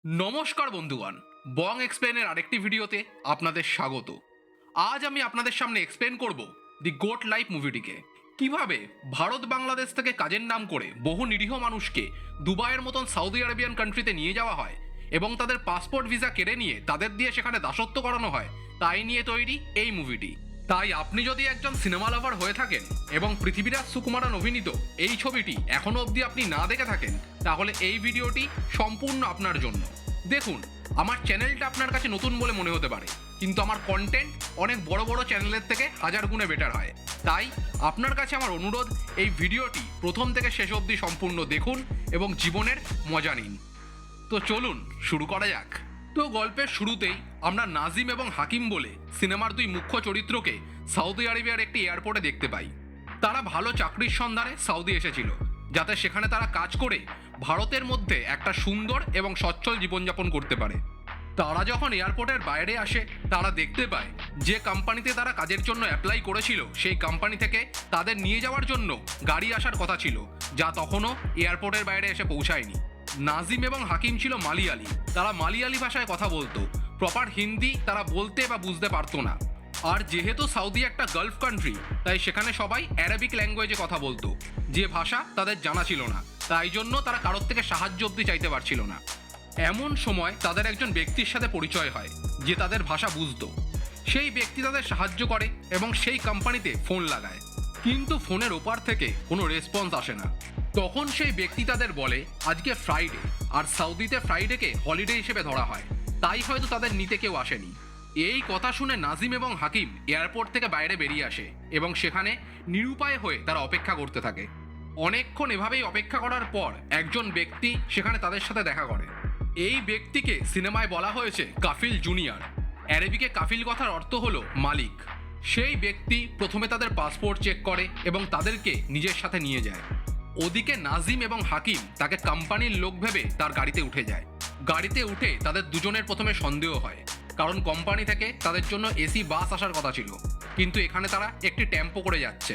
নমস্কার বন্ধুগণ, বং এক্সপ্লেনের আরেকটি ভিডিওতে আপনাদের স্বাগত। আজ আমি আপনাদের সামনে এক্সপ্লেন করব দি গোট লাইফ মুভিটিকে। কিভাবে ভারত বাংলাদেশ থেকে কাজের নাম করে বহু নিরীহ মানুষকে দুবাইয়ের মতন সৌদি আরবিয়ান কান্ট্রিতে নিয়ে যাওয়া হয় এবং তাদের পাসপোর্ট ভিসা কেড়ে নিয়ে তাদের দিয়ে সেখানে দাসত্ব করানো হয়, তাই নিয়ে তৈরি এই মুভিটি। তাই আপনি যদি একজন সিনেমা লাভার হয়ে থাকেন এবং পৃথিবীরাজ সুকুমারন অভিনীত এই ছবিটি এখনো অবধি আপনি না দেখে থাকেন, তাহলে এই ভিডিওটি সম্পূর্ণ আপনার জন্য। দেখুন, আমার চ্যানেলটা আপনার কাছে নতুন বলে মনে হতে পারে, কিন্তু আমার কন্টেন্ট অনেক বড় বড় চ্যানেলের থেকে হাজার গুণে বেটার হয়। তাই আপনার কাছে আমার অনুরোধ, এই ভিডিওটি প্রথম থেকে শেষ অবধি সম্পূর্ণ দেখুন এবং জীবনের মজা নিন। তো চলুন শুরু করা যাক। তো গল্পের শুরুতেই আমরা নাজিম এবং হাকিম বলে সিনেমার দুই মুখ্য চরিত্রকে সৌদি আরবিয়ার একটি এয়ারপোর্টে দেখতে পাই। তারা ভালো চাকরির সন্ধানে সৌদি এসেছিল, যাতে সেখানে তারা কাজ করে ভারতের মধ্যে একটা সুন্দর এবং সচ্ছল জীবনযাপন করতে পারে। তারা যখন এয়ারপোর্টের বাইরে আসে, তারা দেখতে পায় যে কোম্পানিতে তারা কাজের জন্য অ্যাপ্লাই করেছিল, সেই কোম্পানি থেকে তাদের নিয়ে যাওয়ার জন্য গাড়ি আসার কথা ছিল, যা তখনও এয়ারপোর্টের বাইরে এসে পৌঁছায়নি। নাজিম এবং হাকিম ছিল মালিয়ালি। তারা মালিয়ালি ভাষায় কথা বলতো, প্রপার হিন্দি তারা বলতে বা বুঝতে পারতো না। আর যেহেতু সৌদি একটা গালফ কান্ট্রি, তাই সেখানে সবাই অ্যারাবিক ল্যাঙ্গুয়েজে কথা বলতো, যে ভাষা তাদের জানা ছিল না। তাই জন্য তারা কারোর থেকে সাহায্য অবধি চাইতে পারছিল না। এমন সময় তাদের একজন ব্যক্তির সাথে পরিচয় হয়, যে তাদের ভাষা বুঝতো। সেই ব্যক্তি তাদের সাহায্য করে এবং সেই কোম্পানিতে ফোন লাগায়, কিন্তু ফোনের ওপার থেকে কোনো রেসপন্স আসে না। তখন সেই ব্যক্তি তাদের বলে আজকে ফ্রাইডে, আর সৌদিতে ফ্রাইডেকে হলিডে হিসেবে ধরা হয়, তাই হয়তো তাদের নিতে কেউ আসেনি। এই কথা শুনে নাজিম এবং হাকিম এয়ারপোর্ট থেকে বাইরে বেরিয়ে আসে এবং সেখানে নিরুপায় হয়ে তারা অপেক্ষা করতে থাকে। অনেকক্ষণ এভাবেই অপেক্ষা করার পর একজন ব্যক্তি সেখানে তাদের সাথে দেখা করে। এই ব্যক্তিকে সিনেমায় বলা হয়েছে কাফিল জুনিয়র। অ্যারাবিকে কাফিল কথার অর্থ হলো মালিক। সেই ব্যক্তি প্রথমে তাদের পাসপোর্ট চেক করে এবং তাদেরকে নিজের সাথে নিয়ে যায়। ওদিকে নাজিম এবং হাকিম তাকে কোম্পানির লোক ভেবে তার গাড়িতে উঠে যায়। গাড়িতে উঠে তাদের দুজনের প্রথমে সন্দেহ হয়, কারণ কোম্পানি থেকে তাদের জন্য এসি বাস আসার কথা ছিল, কিন্তু এখানে তারা একটি টেম্পো করে যাচ্ছে।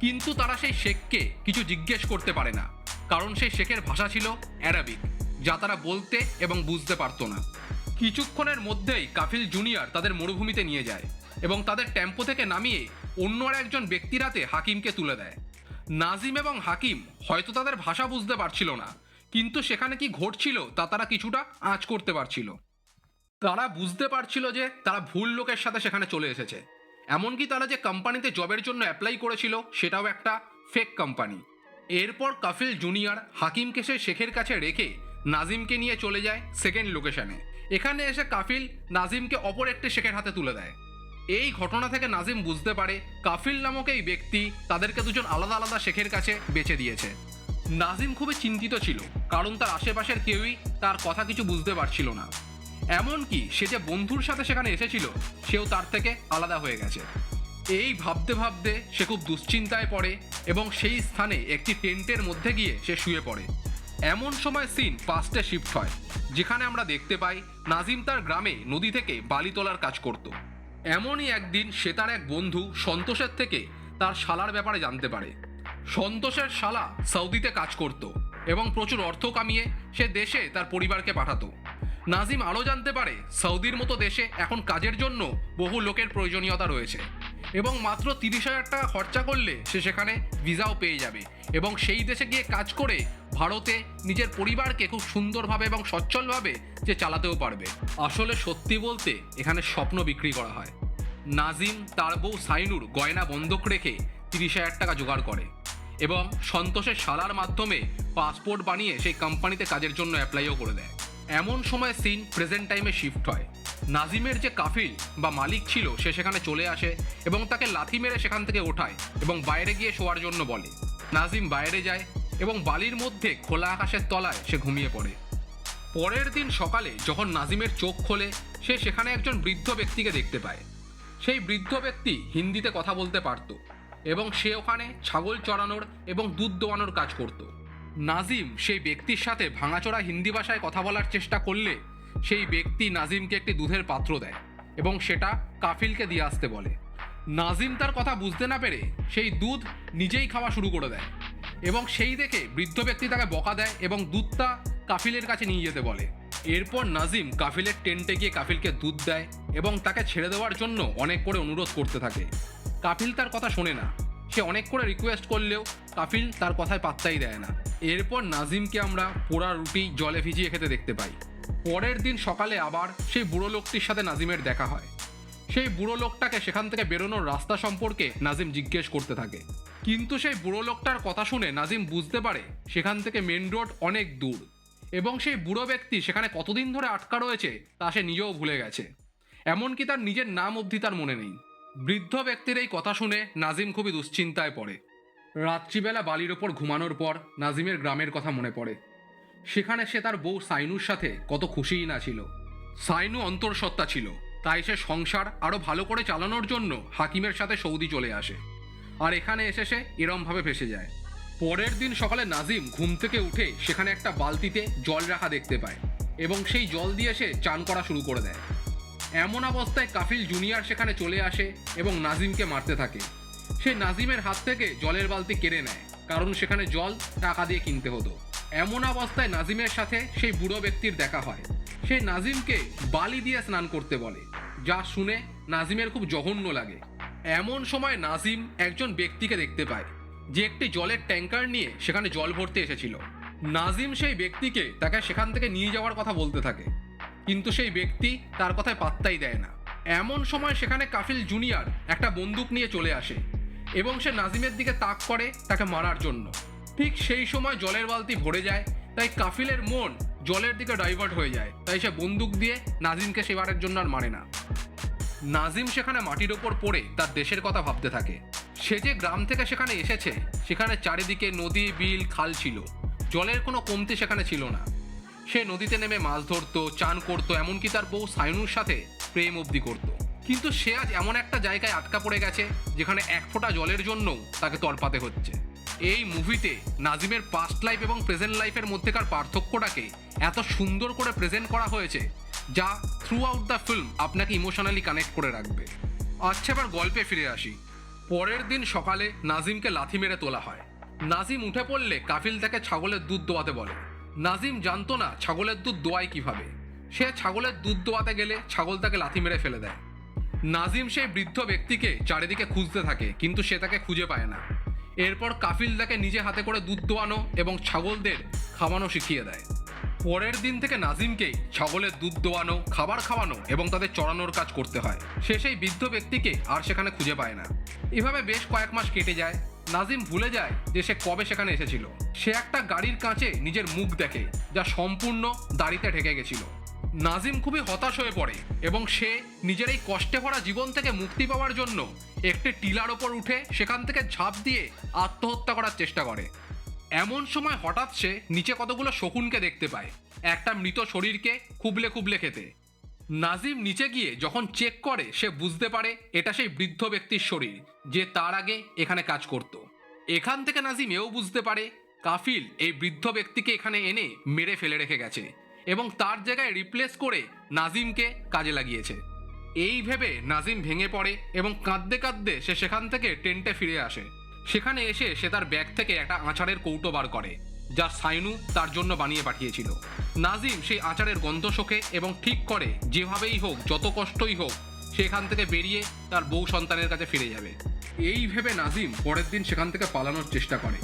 কিন্তু তারা সেই শেখকে কিছু জিজ্ঞেস করতে পারে না, কারণ সেই শেখের ভাষা ছিল অ্যারাবিক, যা তারা বলতে এবং বুঝতে পারতো না। কিছুক্ষণের মধ্যেই কাফিল জুনিয়র তাদের মরুভূমিতে নিয়ে যায় এবং তাদের টেম্পো থেকে নামিয়ে অন্য আর একজন ব্যক্তির হাতে হাকিমকে তুলে দেয়। নাজিম এবং হাকিম হয়তো তাদের ভাষা বুঝতে পারছিল না, কিন্তু সেখানে কি ঘটছিল তা তারা কিছুটা আঁচ করতে পারছিল। তারা বুঝতে পারছিল যে তারা ভুল লোকের সাথে সেখানে চলে এসেছে। এমনকি তারা যে কোম্পানিতে জবের জন্য অ্যাপ্লাই করেছিল, সেটাও একটা ফেক কোম্পানি। এরপর কাফিল জুনিয়র হাকিমকে সে শেখের কাছে রেখে নাজিমকে নিয়ে চলে যায় সেকেন্ড লোকেশনে। এখানে এসে কাফিল নাজিমকে অপর একটি শেখের হাতে তুলে দেয়। এই ঘটনা থেকে নাজিম বুঝতে পারে কাফিল নামক এই ব্যক্তি তাদেরকে দুজন আলাদা আলাদা শেখের কাছে বেছে দিয়েছে। নাজিম খুবই চিন্তিত ছিল, কারণ তার আশেপাশের কেউই তার কথা কিছু বুঝতে পারছিল না। এমনকি সে যে বন্ধুর সাথে সেখানে এসেছিল, সেও তার থেকে আলাদা হয়ে গেছে। এই ভাবতে ভাবতে সে খুব দুশ্চিন্তায় পড়ে এবং সেই স্থানে একটি টেন্টের মধ্যে গিয়ে সে শুয়ে পড়ে। এমন সময় সিন পাস্টে শিফট হয়, যেখানে আমরা দেখতে পাই নাজিম তার গ্রামে নদী থেকে বালি তোলার কাজ করত। এমনই একদিন সে তার এক বন্ধু সন্তোষের থেকে তার শালার ব্যাপারে জানতে পারে। সন্তোষের শালা সৌদিতে কাজ করত এবং প্রচুর অর্থ কামিয়ে সে দেশে তার পরিবারকে পাঠাতো। নাজিম আরও জানতে পারে সৌদির মতো দেশে এখন কাজের জন্য বহু লোকের প্রয়োজনীয়তা রয়েছে এবং মাত্র 30,000 টাকা খরচা করলে সে সেখানে ভিসাও পেয়ে যাবে এবং সেই দেশে গিয়ে কাজ করে ভারতে নিজের পরিবারকে খুব সুন্দরভাবে এবং সচ্ছলভাবে যে চালাতেও পারবে। আসলে সত্যি বলতে এখানে স্বপ্ন বিক্রি করা হয়। নাজিম তার বউ সাইনুর গয়না বন্ধক রেখে 30,000 টাকা জোগাড় করে এবং সন্তোষের শালার মাধ্যমে পাসপোর্ট বানিয়ে সেই কোম্পানিতে কাজের জন্য অ্যাপ্লাইও করে দেয়। এমন সময় সিন প্রেজেন্ট টাইমে শিফট হয়। নাজিমের যে কাফিল বা মালিক ছিল, সে সেখানে চলে আসে এবং তাকে লাথি মেরে সেখান থেকে ওঠায় এবং বাইরে গিয়ে শোয়ার জন্য বলে। নাজিম বাইরে যায় এবং বালির মধ্যে খোলা আকাশের তলায় সে ঘুমিয়ে পড়ে। পরের দিন সকালে যখন নাজিমের চোখ খোলে, সে সেখানে একজন বৃদ্ধ ব্যক্তিকে দেখতে পায়। সেই বৃদ্ধ ব্যক্তি হিন্দিতে কথা বলতে পারত এবং সে ওখানে ছাগল চড়ানোর এবং দুধ দোয়ানোর কাজ করত। নাজিম সেই ব্যক্তির সাথে ভাঙাচোরা হিন্দি ভাষায় কথা বলার চেষ্টা করলে সেই ব্যক্তি নাজিমকে একটি দুধের পাত্র দেয় এবং সেটা কাফিলকে দিয়ে আসতে বলে। নাজিম তার কথা বুঝতে না পেরে সেই দুধ নিজেই খাওয়া শুরু করে দেয় এবং সেই দেখে বৃদ্ধ ব্যক্তি তাকে বকা দেয় এবং দুধটা কাফিলের কাছে নিয়ে যেতে বলে। এরপর নাজিম কাফিলের টেন্টে গিয়ে কাফিলকে দুধ দেয় এবং তাকে ছেড়ে দেওয়ার জন্য অনেক করে অনুরোধ করতে থাকে। কাফিল তার কথা শোনে না। সে অনেক করে রিকোয়েস্ট করলেও কাফিল তার কথায় পাত্তাই দেয় না। এরপর নাজিমকে আমরা পোড়া রুটি জলে ভিজিয়ে খেতে দেখতে পাই। পরের দিন সকালে আবার সেই বুড়ো লোকটির সাথে নাজিমের দেখা হয়। সেই বুড়ো লোকটাকে সেখান থেকে বেরোনোর রাস্তা সম্পর্কে নাজিম জিজ্ঞেস করতে থাকে, কিন্তু সেই বুড়ো লোকটার কথা শুনে নাজিম বুঝতে পারে সেখান থেকে মেন রোড অনেক দূর এবং সেই বুড়ো ব্যক্তি সেখানে কতদিন ধরে আটকা রয়েছে তা সে নিজেও ভুলে গেছে। এমনকি তার নিজের নাম অবধি তার মনে নেই। বৃদ্ধ ব্যক্তির এই কথা শুনে নাজিম খুবই দুশ্চিন্তায় পড়ে। রাত্রিবেলা বালির ওপর ঘুমানোর পর নাজিমের গ্রামের কথা মনে পড়ে। সেখানে সে তার বউ সাইনুর সাথে কত খুশিই না ছিল। সাইনু অন্তঃসত্ত্বা ছিল, তাই সে সংসার আরও ভালো করে চালানোর জন্য হাকিমের সাথে সৌদি চলে আসে, আর এখানে এসে সে এরমভাবে ভেসে যায়। পরের দিন সকালে নাজিম ঘুম থেকে উঠে সেখানে একটা বালতিতে জল রাখা দেখতে পায় এবং সেই জল দিয়ে সে চান করা শুরু করে দেয়। এমন অবস্থায় কাফিল জুনিয়র সেখানে চলে আসে এবং নাজিমকে মারতে থাকে। সে নাজিমের হাত থেকে জলের বালতি কেড়ে নেয়, কারণ সেখানে জল টাকা দিয়ে কিনতে হতো। এমন অবস্থায় নাজিমের সাথে সেই বুড়ো ব্যক্তির দেখা হয়। সেই নাজিমকে বালি দিয়ে স্নান করতে বলে, যা শুনে নাজিমের খুব জঘন্য লাগে। এমন সময় নাজিম একজন ব্যক্তিকে দেখতে পায় যে একটি জলের ট্যাঙ্কার নিয়ে সেখানে জল ভরতে এসেছিল। নাজিম সেই ব্যক্তিকে তাকে সেখান থেকে নিয়ে যাওয়ার কথা বলতে থাকে, কিন্তু সেই ব্যক্তি তার কথায় পাত্তাই দেয় না। এমন সময় সেখানে কাফিল জুনিয়র একটা বন্দুক নিয়ে চলে আসে এবং সে নাজিমের দিকে তাক করে তাকে মারার জন্য। ঠিক সেই সময় জলের বালতি ভরে যায়, তাই কাফিলের মন জলের দিকে ডাইভার্ট হয়ে যায়, তাই সে বন্দুক দিয়ে নাজিমকে সেবারের জন্য আর মারে না। নাজিম সেখানে মাটির ওপর পড়ে তার দেশের কথা ভাবতে থাকে। সে যে গ্রাম থেকে সেখানে এসেছে, সেখানে চারিদিকে নদী বিল খাল ছিল, জলের কোনো কমতি সেখানে ছিল না। সে নদীতে নেমে মাছ ধরতো, চান করতো, এমনকি তার বউ সাইনুর সাথে প্রেম অবধি করতো। কিন্তু সে আজ এমন একটা জায়গায় আটকা পড়ে গেছে যেখানে এক ফোঁটা জলের জন্যও তাকে তড়পাতে হচ্ছে। এই মুভিতে নাজিমের পাস্ট লাইফ এবং প্রেজেন্ট লাইফের মধ্যেকার পার্থক্যটাকে এত সুন্দর করে প্রেজেন্ট করা হয়েছে যা থ্রু আউট দ্য ফিল্ম আপনাকে ইমোশনালি কানেক্ট করে রাখবে। আচ্ছা, এবার গল্পে ফিরে আসি। পরের দিন সকালে নাজিমকে লাথি মেরে তোলা হয়। নাজিম উঠে পড়লে কাফিল তাকে ছাগলের দুধ দোয়াতে বলে। নাজিম জানতো না ছাগলের দুধ দোয়ায় কিভাবে। সে ছাগলের দুধ দোয়াতে গেলে ছাগল তাকে লাথি মেরে ফেলে দেয়। নাজিম সেই বৃদ্ধ ব্যক্তিকে চারিদিকে খুঁজতে থাকে, কিন্তু সে তাকে খুঁজে পায় না। এরপর কাফিল তাকে নিজে হাতে করে দুধ দোয়ানো এবং ছাগলদের খাওয়ানো শিখিয়ে দেয়। পরের দিন থেকে নাজিমকেই ছাগলের দুধ দোয়ানো, খাবার খাওয়ানো এবং তাদের চড়ানোর কাজ করতে হয়। সে সেই বৃদ্ধ ব্যক্তিকে আর সেখানে খুঁজে পায় না। এভাবে বেশ কয়েক মাস কেটে যায়। নাজিম ভুলে যায় যে সে কবে সেখানে এসেছিল। সে একটা গাড়ির কাঁচে নিজের মুখ দেখে, যা সম্পূর্ণ দাড়িতে ঢেকে গেছিল। নাজিম খুবই হতাশ হয়ে পড়ে এবং সে নিজের এই কষ্টে ভরা জীবন থেকে মুক্তি পাওয়ার জন্য একটি টিলার ওপর উঠে সেখান থেকে ঝাঁপ দিয়ে আত্মহত্যা করার চেষ্টা করে। এমন সময় হঠাৎ সে নিচে কতগুলো শকুনকে দেখতে পায়, একটা মৃত শরীরকে খুবলে খুবলে খেতে। নাজিম নিচে গিয়ে যখন চেক করে, সে বুঝতে পারে এটা সেই বৃদ্ধ ব্যক্তির শরীর যে তার আগে এখানে কাজ করত। এখান থেকে নাজিম এও বুঝতে পারে কাফিল এই বৃদ্ধ ব্যক্তিকে এখানে এনে মেরে ফেলে রেখে গেছে এবং তার জায়গায় রিপ্লেস করে নাজিমকে কাজে লাগিয়েছে। এই ভেবে নাজিম ভেঙে পড়ে এবং কাঁদতে কাঁদতে সে সেখান থেকে টেন্টে ফিরে আসে। সেখানে এসে সে তার ব্যাগ থেকে একটা আচারের কৌটো বার করে, যা সাইনু তার জন্য বানিয়ে পাঠিয়েছিল। নাজিম সেই আচারের গন্ধ শোকে এবং ঠিক করে যেভাবেই হোক, যত কষ্টই হোক, সেখান থেকে বেরিয়ে তার বউ সন্তানের কাছে ফিরে যাবে। এই ভেবে নাজিম পরের দিন সেখান থেকে পালানোর চেষ্টা করে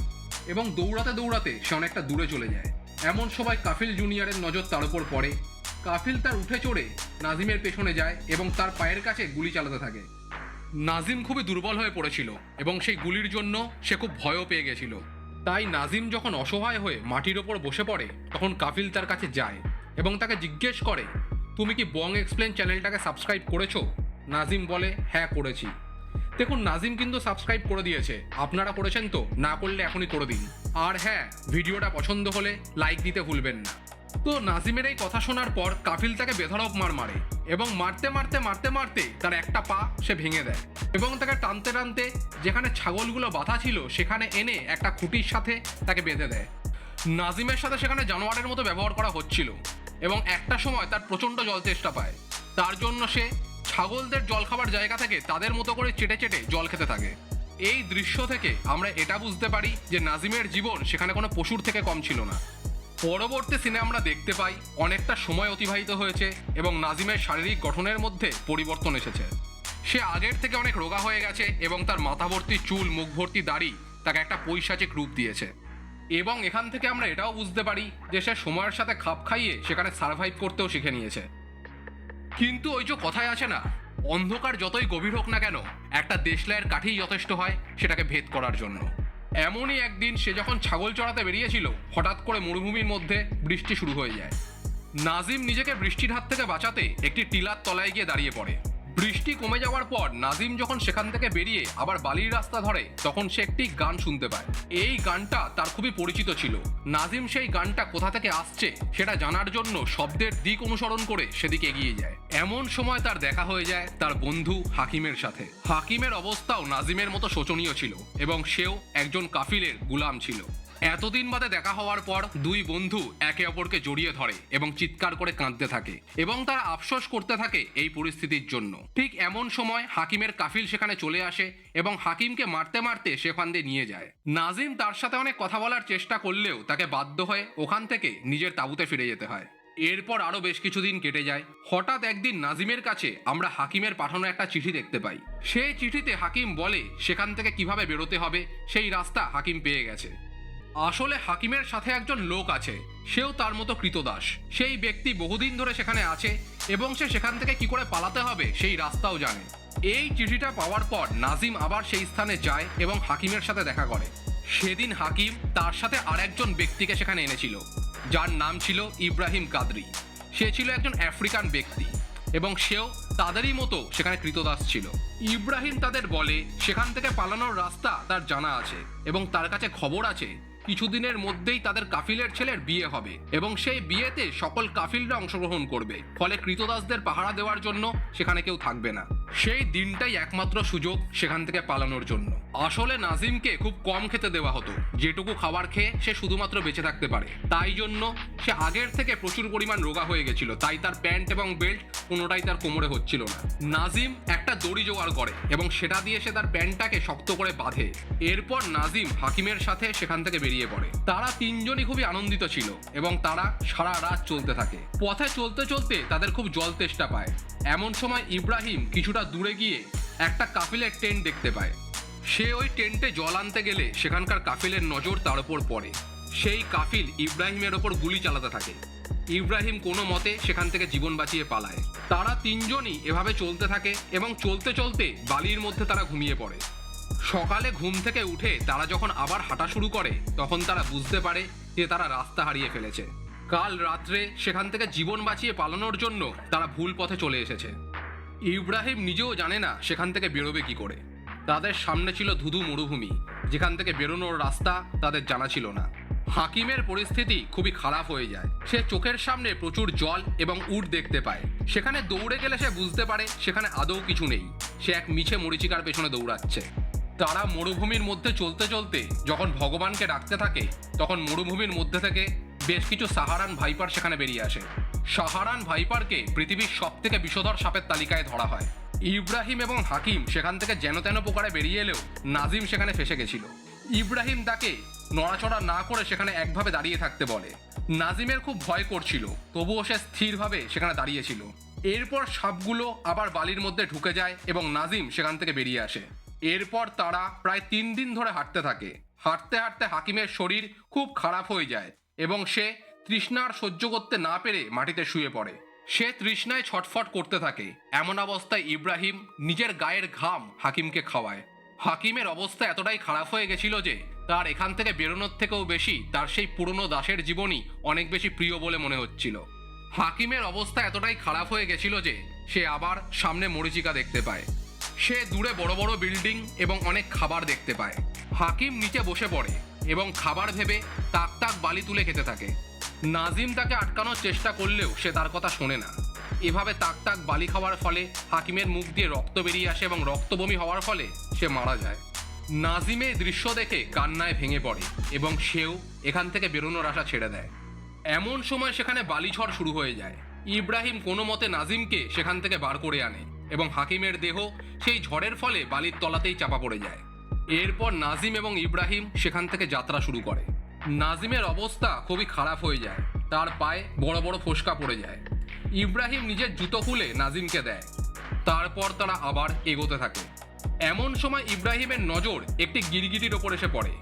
এবং দৌড়াতে দৌড়াতে সে অনেকটা দূরে চলে যায়। এমন সময় কাফিল জুনিয়রের নজর তার উপর পড়ে। কাফিল তার উঠে চড়ে নাজিমের পেছনে যায় এবং তার পায়ের কাছে গুলি চালাতে থাকে। নাজিম খুবই দুর্বল হয়ে পড়েছিল এবং সেই গুলির জন্য সে খুব ভয়ও পেয়ে গেছিল। তাই নাজিম যখন অসহায় হয়ে মাটির ওপর বসে পড়ে, তখন কাফিল তার কাছে যায় এবং তাকে জিজ্ঞেস করে, তুমি কি বং এক্সপ্লেন চ্যানেলটাকে সাবস্ক্রাইব করেছো? নাজিম বলে, হ্যাঁ করেছি। দেখুন, নাজিম কিন্তু সাবস্ক্রাইব করে দিয়েছে। আপনারা করেছেন তো? না করলে এখনই করে দিন। আর হ্যাঁ, ভিডিওটা পছন্দ হলে লাইক দিতে ভুলবেন না। তো নাজিমের এই কথা শোনার পর কাফিল তাকে বেধড়ক মার মারে এবং মারতে মারতে মারতে মারতে তার একটা পা সে ভেঙে দেয় এবং তাকে টানতে টানতে যেখানে ছাগলগুলো বাঁধা ছিল সেখানে এনে একটা খুঁটির সাথে তাকে বেঁধে দেয়। নাজিমের সাথে সেখানে জানোয়ারের মতো ব্যবহার করা হচ্ছিল এবং একটা সময় তার প্রচণ্ড জল তেষ্টা পায়। তার জন্য সে ছাগলদের জল খাবার জায়গা থেকে তাদের মতো করে চেটে চেটে জল খেতে থাকে। এই দৃশ্য থেকে আমরা এটা বুঝতে পারি যে নাজিমের জীবন সেখানে কোনো পশুর থেকে কম ছিল না। পরবর্তী সিনে আমরা দেখতে পাই অনেকটা সময় অতিবাহিত হয়েছে এবং নাজিমের শারীরিক গঠনের মধ্যে পরিবর্তন এসেছে। সে আগের থেকে অনেক রোগা হয়ে গেছে এবং তার মাথা ভর্তি চুল, মুখ ভর্তি দাড়ি তাকে একটা পৈশাচিক রূপ দিয়েছে। এবং এখান থেকে আমরা এটাও বুঝতে পারি যে সে সময়ের সাথে খাপ খাইয়ে সেখানে সার্ভাইভ করতেও শিখে নিয়েছে। কিন্তু ওই যে কথায় আছে না, অন্ধকার যতই গভীর হোক না কেন, একটা দেশলাইয়ের কাঠিই যথেষ্ট হয় সেটাকে ভেদ করার জন্য। এমনই একদিন সে যখন ছাগল চড়াতে বেরিয়েছিল, হঠাৎ করে মরুভূমির মধ্যে বৃষ্টি শুরু হয়ে যায়। নাজিম নিজেকে বৃষ্টির হাত থেকে বাঁচাতে একটি টিলার তলায় গিয়ে দাঁড়িয়ে পড়ে। বৃষ্টি কমে যাওয়ার পর নাজিম যখন সেখান থেকে বেরিয়ে আবার বালির রাস্তা ধরে, তখন সে একটি গান শুনতে পায়। এই গানটা তার খুবই পরিচিত ছিল। নাজিম সেই গানটা কোথা থেকে আসছে সেটা জানার জন্য শব্দের দিক অনুসরণ করে সেদিকে এগিয়ে যায়। এমন সময় তার দেখা হয়ে যায় তার বন্ধু হাকিমের সাথে। হাকিমের অবস্থাও নাজিমের মতো শোচনীয় ছিল এবং সেও একজন কাফিলের গুলাম ছিল। এতদিন বাদে দেখা হওয়ার পর দুই বন্ধু একে অপরকে জড়িয়ে ধরে এবং চিৎকার করে কাঁদতে থাকে এবং তারা আফসোস করতে থাকে এই পরিস্থিতির জন্য। ঠিক এমন সময় হাকিমের কাফিল সেখানে চলে আসে এবং হাকিমকে মারতে মারতে সেখান দিয়ে নিয়ে যায়। নাজিম তার সাথে অনেক কথা বলার চেষ্টা করলেও তাকে বাধ্য হয়ে ওখান থেকে নিজের তাঁবুতে ফিরে যেতে হয়। এরপর আরো বেশ কিছুদিন কেটে যায়। হঠাৎ একদিন নাজিমের কাছে আমরা হাকিমের পাঠানো একটা চিঠি দেখতে পাই। সেই চিঠিতে হাকিম বলে সেখান থেকে কিভাবে বেরোতে হবে সেই রাস্তা হাকিম পেয়ে গেছে। আসলে হাকিমের সাথে একজন লোক আছে, সেও তার মতো কৃতদাস। সেই ব্যক্তি বহুদিন ধরে সেখানে আছে এবং সে সেখান থেকে কি করে পালাতে হবে সেই রাস্তাও জানে। এই চিঠিটা পাওয়ার পর নাজিম আবার সেই স্থানে যায় এবং হাকিমের সাথে দেখা করে। সেদিন হাকিম তার সাথে আরেকজন ব্যক্তিকে সেখানে এনেছিল, যার নাম ছিল ইব্রাহিম কাদরি। সে ছিল একজন আফ্রিকান ব্যক্তি এবং সেও তাদেরই মতো সেখানে কৃতদাস ছিল। ইব্রাহিম তাদের বলে সেখান থেকে পালানোর রাস্তা তার জানা আছে এবং তার কাছে খবর আছে কিছুদিনের মধ্যেই তাদের কাফিলের ছেলের বিয়ে হবে এবং সেই বিয়েতে সকল কাফিলরা অংশগ্রহণ করবে, ফলে কৃতদাসদের পাহারা দেওয়ার জন্য সেখানে কেউ থাকবে না। সেই দিনটাই একমাত্র সুযোগ সেখান থেকে পালানোর জন্য। আসলে নাজিমকে খুব কম খেতে দেওয়া হতো, যেটুকু খাবার খেয়ে সে শুধুমাত্র বেঁচে থাকতে পারে। তাই জন্য সে আগের থেকে প্রচুর পরিমাণ রোগা হয়ে গেছিল, তাই তার প্যান্ট এবং বেল্ট কোনোটাই তার কোমরে হচ্ছিল না। নাজিম একটা দড়ি জোগাড় করে এবং সেটা দিয়ে সে তার প্যান্টটাকে শক্ত করে বাঁধে। এরপর নাজিম হাকিমের সাথে সেখান থেকে বেরিয়ে পড়ে। তারা তিনজনই খুবই আনন্দিত ছিল এবং তারা সারা রাত চলতে থাকে। পথে চলতে চলতে তাদের খুব জল তেষ্টা পায়। এমন সময় ইব্রাহিম কিছুটা দূরে গিয়ে একটা কাফিলের টেন্ট দেখতে পায়। সে ওই টেন্টে জল আনতে গেলে সেখানকার কাফিলের নজর তার উপর পড়ে। সেই কাফিল ইব্রাহিমের ওপর গুলি চালাতে থাকে। ইব্রাহিম কোনো মতে সেখান থেকে জীবন বাঁচিয়ে পালায়। তারা তিনজনই এভাবে চলতে থাকে এবং চলতে চলতে বালির মধ্যে তারা ঘুমিয়ে পড়ে। সকালে ঘুম থেকে উঠে তারা যখন আবার হাঁটা শুরু করে, তখন তারা বুঝতে পারে যে তারা রাস্তা হারিয়ে ফেলেছে। কাল রাত্রে সেখান থেকে জীবন বাঁচিয়ে পালানোর জন্য তারা ভুল পথে চলে এসেছে। ইব্রাহিম নিজেও জানে না সেখান থেকে বেরোবে কি করে। তাদের সামনে ছিল ধুধু মরুভূমি, যেখান থেকে বেরোনোর রাস্তা তাদের জানা ছিল না। হাকিমের পরিস্থিতি খুবই খারাপ হয়ে যায়। সে চোখের সামনে প্রচুর জল এবং উট দেখতে পায়। সেখানে দৌড়ে গেলে সে বুঝতে পারে সেখানে আদৌ কিছু নেই। সে এক মিছে মরীচিকার পেছনে দৌড়াচ্ছে। তারা মরুভূমির মধ্যে চলতে চলতে যখন ভগবানকে ডাকতে থাকে, তখন মরুভূমির মধ্যে থেকে বেশ কিছু সাহারান ভাইপার সেখানে বেরিয়ে আসে। সাহারান ভাইপারকে পৃথিবীর সব থেকে বিষধর সাপের তালিকায় ধরা হয়। ইব্রাহিম এবং হাকিম সেখান থেকে যেন তেন প্রকারে বেরিয়ে এলেও নাজিম সেখানে ফেসে গেছিল। ইব্রাহিম তাকে নড়াচড়া না করে সেখানে একভাবে দাঁড়িয়ে থাকতে বলে। নাজিমের খুব ভয় করছিল, তবুও সে স্থিরভাবে সেখানে দাঁড়িয়েছিল। এরপর সাপগুলো আবার বালির মধ্যে ঢুকে যায় এবং নাজিম সেখান থেকে বেরিয়ে আসে। এরপর তারা প্রায় 3 দিন ধরে হাঁটতে থাকে। হাঁটতে হাঁটতে হাকিমের শরীর খুব খারাপ হয়ে যায় এবং সে তৃষ্ণার সহ্য করতে না পেরে মাটিতে শুয়ে পড়ে। সে তৃষ্ণায় ছটফট করতে থাকে। এমন অবস্থায় ইব্রাহিম নিজের গায়ের ঘাম হাকিমকে খাওয়ায়। হাকিমের অবস্থা এতটাই খারাপ হয়ে গেছিল যে তার এখান থেকে বেরোনোর থেকেও বেশি তার সেই পুরনো দাসের জীবনই অনেক বেশি প্রিয় বলে মনে হচ্ছিল। হাকিমের অবস্থা এতটাই খারাপ হয়ে গেছিল যে সে আবার সামনে মরীচিকা দেখতে পায়। সে দূরে বড় বড় বিল্ডিং এবং অনেক খাবার দেখতে পায়। হাকিম নিচে বসে পড়ে এবং খাবার ভেবে তাক তাক বালি তুলে খেতে থাকে। নাজিম তাকে আটকানোর চেষ্টা করলেও সে তার কথা শোনে না। এভাবে তাক তাক বালি খাওয়ার ফলে হাকিমের মুখ দিয়ে রক্ত বেরিয়ে আসে এবং রক্তবমি হওয়ার ফলে সে মারা যায়। নাজিমের দৃশ্য দেখে কান্নায় ভেঙে পড়ে এবং সেও এখান থেকে বেরোনোর আশা ছেড়ে দেয়। এমন সময় সেখানে বালিঝড় শুরু হয়ে যায়। ইব্রাহিম কোনো মতে নাজিমকে সেখান থেকে বার করে আনে এবং হাকিমের দেহ সেই ঝড়ের ফলে বালির তলাতেই চাপা পড়ে যায়। এরপর নাজিম এবং ইব্রাহিম সেখান থেকে যাত্রা শুরু করে। নাজিমের অবস্থা খুবই খারাপ হয়ে যায়, তার পায়ে বড় বড় ফোসকা পড়ে যায়। ইব্রাহিম নিজের জুতো খুলে নাজিমকে দেয়, তারপর তারা আবার এগোতে থাকে। এমন সময় ইব্রাহিমের নজর একটি গিরগিটির ওপর এসে পড়ে,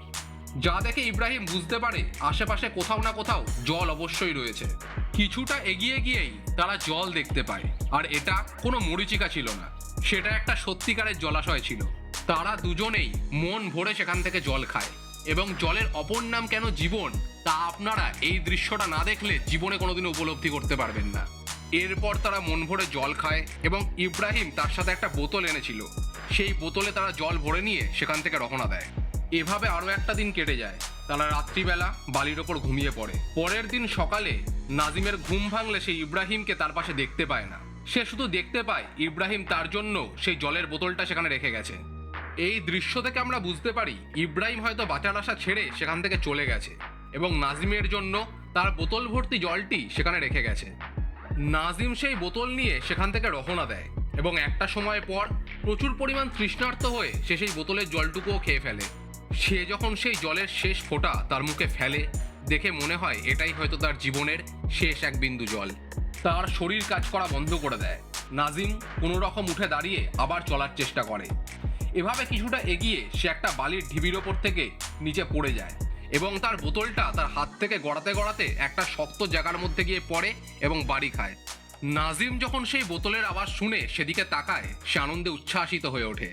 যা দেখে ইব্রাহিম বুঝতে পারে আশেপাশে কোথাও না কোথাও জল অবশ্যই রয়েছে। কিছুটা এগিয়ে গিয়েই তারা জল দেখতে পায়, আর এটা কোনো মরীচিকা ছিল না, সেটা একটা সত্যিকারের জলাশয় ছিল। তারা দুজনেই মন ভরে সেখান থেকে জল খায়, এবং জলের অপর নাম কেন জীবন, তা আপনারা এই দৃশ্যটা না দেখলে জীবনে কোনোদিন উপলব্ধি করতে পারবেন না। এরপর তারা মন ভরে জল খায়, এবং ইব্রাহিম তার সাথে একটা বোতল এনেছিল, সেই বোতলে তারা জল ভরে নিয়ে সেখান থেকে রওনা দেয়। এভাবে আরও একটা দিন কেটে যায়। তারা রাত্রিবেলা বালির ওপর ঘুমিয়ে পড়ে। পরের দিন সকালে নাজিমের ঘুম ভাঙলে সে ইব্রাহিমকে তার পাশে দেখতে পায় না। সে শুধু দেখতে পায় ইব্রাহিম তার জন্য সেই জলের বোতলটা সেখানে রেখে গেছে। এই দৃশ্য থেকে আমরা বুঝতে পারি ইব্রাহিম হয়তো বাঁচার আশা ছেড়ে সেখান থেকে চলে গেছে, এবং নাজিমের জন্য তার বোতল ভর্তি জলটি সেখানে রেখে গেছে। নাজিম সেই বোতল নিয়ে সেখান থেকে রওনা দেয়, এবং একটা সময় পর প্রচুর পরিমাণ তৃষ্ণার্ত হয়ে সে সেই বোতলের জলটুকুও খেয়ে ফেলে। সে যখন সেই জলের শেষ ফোঁটা তার মুখে ফেলে, দেখে মনে হয় এটাই হয়তো তার জীবনের শেষ এক বিন্দু জল। তার শরীর কাজ করা বন্ধ করে দেয়। নাজিম কোনো রকম উঠে দাঁড়িয়ে আবার চলার চেষ্টা করে। এভাবে কিছুটা এগিয়ে সে একটা বালির ঢিবির ওপর থেকে নিচে পড়ে যায়, এবং তার বোতলটা তার হাত থেকে গড়াতে গড়াতে একটা শক্ত জায়গার মধ্যে গিয়ে পড়ে এবং বাড়ি খায়। নাজিম যখন সেই বোতলের আওয়াজ শুনে সেদিকে তাকায়, সে আনন্দে উচ্ছ্বাসিত হয়ে ওঠে।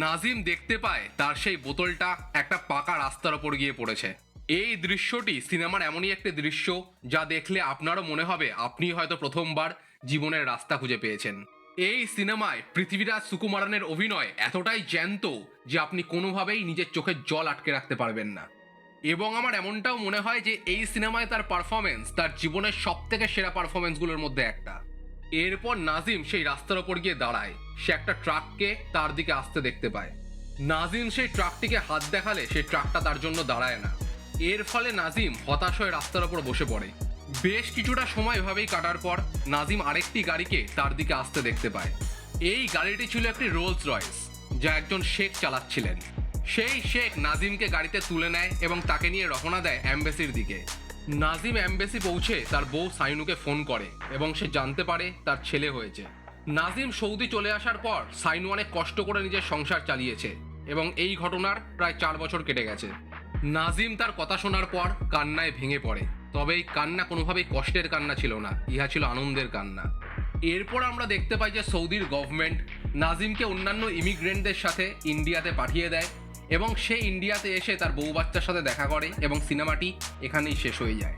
নাজিম দেখতে পায় তার সেই বোতলটা একটা পাকা রাস্তার ওপর গিয়ে পড়েছে। এই দৃশ্যটি সিনেমার এমনই একটি দৃশ্য যা দেখলে আপনারও মনে হবে আপনি হয়তো প্রথমবার জীবনের রাস্তা খুঁজে পেয়েছেন। এই সিনেমায় পৃথিবীরাজ সুকুমারনের অভিনয় এতটাই জ্যান্ত যে আপনি কোনোভাবেই নিজের চোখের জল আটকে রাখতে পারবেন না। এবং আমার এমনটাও মনে হয় যে এই সিনেমায় তার পারফরমেন্স তার জীবনের সব থেকে সেরা পারফরমেন্সগুলোর মধ্যে একটা। এরপর নাজিম সেই রাস্তার ওপর গিয়ে দাঁড়ায়। সে একটা ট্রাককে তার দিকে আসতে দেখতে পায়। নাজিম সেই ট্রাকটিকে হাত দেখালে সেই ট্রাকটা তার জন্য দাঁড়ায় না। এর ফলে নাজিম হতাশ হয়ে রাস্তার ওপর বসে পড়ে। বেশ কিছুটা সময় এভাবেই কাটার পর নাজিম আরেকটি গাড়িকে তার দিকে আসতে দেখতে পায়। এই গাড়িটি ছিল একটি রোলস রয়েস, যা একজন শেখ চালাচ্ছিলেন। সেই শেখ নাজিমকে গাড়িতে তুলে নেয় এবং তাকে নিয়ে রওনা দেয় অ্যাম্বাসির দিকে। নাজিম অ্যাম্বাসি পৌঁছে তার বউ সাইনুকে ফোন করে, এবং সে জানতে পারে তার ছেলে হয়েছে। নাজিম সৌদি চলে আসার পর সাইনু অনেক কষ্ট করে নিজের সংসার চালিয়েছে, এবং এই ঘটনার প্রায় 4 বছর কেটে গেছে। নাজিম তার কথা শোনার পর কান্নায় ভেঙে পড়ে, তবে এই কান্না কোনোভাবেই কষ্টের কান্না ছিল না, ইহা ছিল আনন্দের কান্না। এরপর আমরা দেখতে পাই যে সৌদির গভর্নমেন্ট নাজিমকে অন্যান্য ইমিগ্রেন্টদের সাথে ইন্ডিয়াতে পাঠিয়ে দেয়, এবং সে ইন্ডিয়াতে এসে তার বউ বাচ্চার সাথে দেখা করে, এবং সিনেমাটি এখানেই শেষ হয়ে যায়।